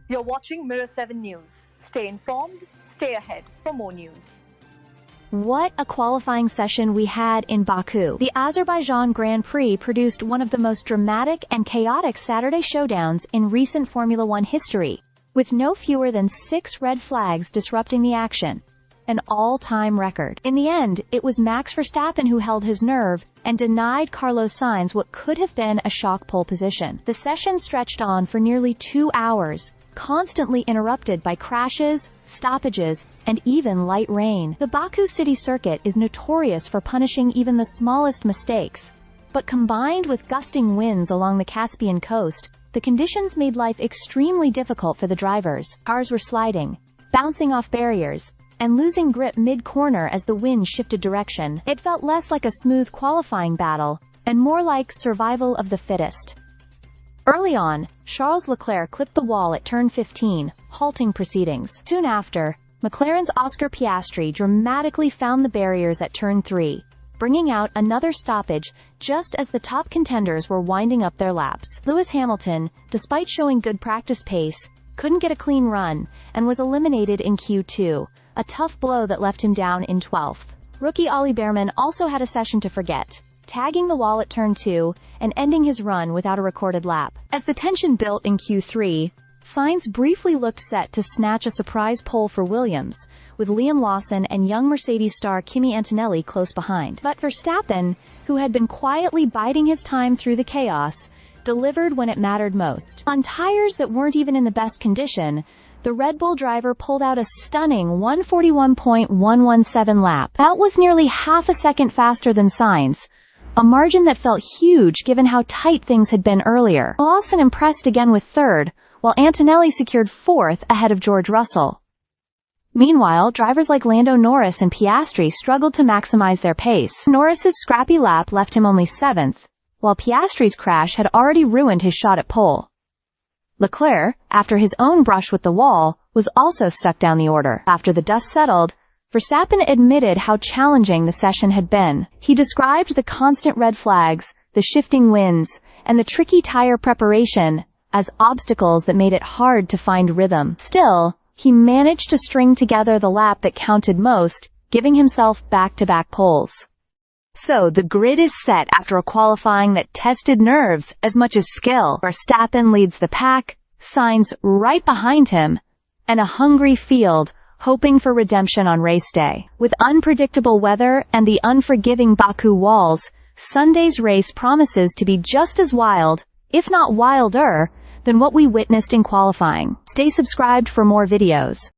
You're watching Mirror 7 News. Stay informed, stay ahead for more news. What a qualifying session we had in Baku. The Azerbaijan Grand Prix produced one of the most dramatic and chaotic Saturday showdowns in recent Formula One history, with no fewer than 6 red flags disrupting the action. An all-time record. In the end, it was Max Verstappen who held his nerve and denied Carlos Sainz what could have been a shock pole position. The session stretched on for nearly 2 hours, constantly interrupted by crashes, stoppages, and even light rain. The Baku city circuit is notorious for punishing even the smallest mistakes, but combined with gusting winds along the Caspian coast, the conditions made life extremely difficult for the drivers. Cars were sliding, bouncing off barriers, and losing grip mid-corner as the wind shifted direction. It felt less like a smooth qualifying battle, and more like survival of the fittest. Early on, Charles Leclerc clipped the wall at turn 15, halting proceedings. Soon after, McLaren's Oscar Piastri dramatically found the barriers at turn 3, bringing out another stoppage just as the top contenders were winding up their laps. Lewis Hamilton, despite showing good practice pace, couldn't get a clean run, and was eliminated in Q2, a tough blow that left him down in 12th. Rookie Ollie Bearman also had a session to forget, tagging the wall at turn 2 and ending his run without a recorded lap. As the tension built in Q3, Sainz briefly looked set to snatch a surprise pole for Williams, with Liam Lawson and young Mercedes star Kimi Antonelli close behind. But Verstappen, who had been quietly biding his time through the chaos, delivered when it mattered most. On tires that weren't even in the best condition, the Red Bull driver pulled out a stunning 141.117 lap. That was nearly half a second faster than Sainz, a margin that felt huge given how tight things had been earlier. Lawson impressed again with third, while Antonelli secured fourth ahead of George Russell. Meanwhile, drivers like Lando Norris and Piastri struggled to maximize their pace. Norris's scrappy lap left him only 7th, while Piastri's crash had already ruined his shot at pole. Leclerc, after his own brush with the wall, was also stuck down the order. After the dust settled, Verstappen admitted how challenging the session had been. He described the constant red flags, the shifting winds, and the tricky tire preparation as obstacles that made it hard to find rhythm. Still, he managed to string together the lap that counted most, giving himself back-to-back poles. So the grid is set after a qualifying that tested nerves as much as skill. Verstappen leads the pack, Sainz right behind him, and a hungry field hoping for redemption on race day. With unpredictable weather and the unforgiving Baku walls, Sunday's race promises to be just as wild, if not wilder, than what we witnessed in qualifying. Stay subscribed for more videos.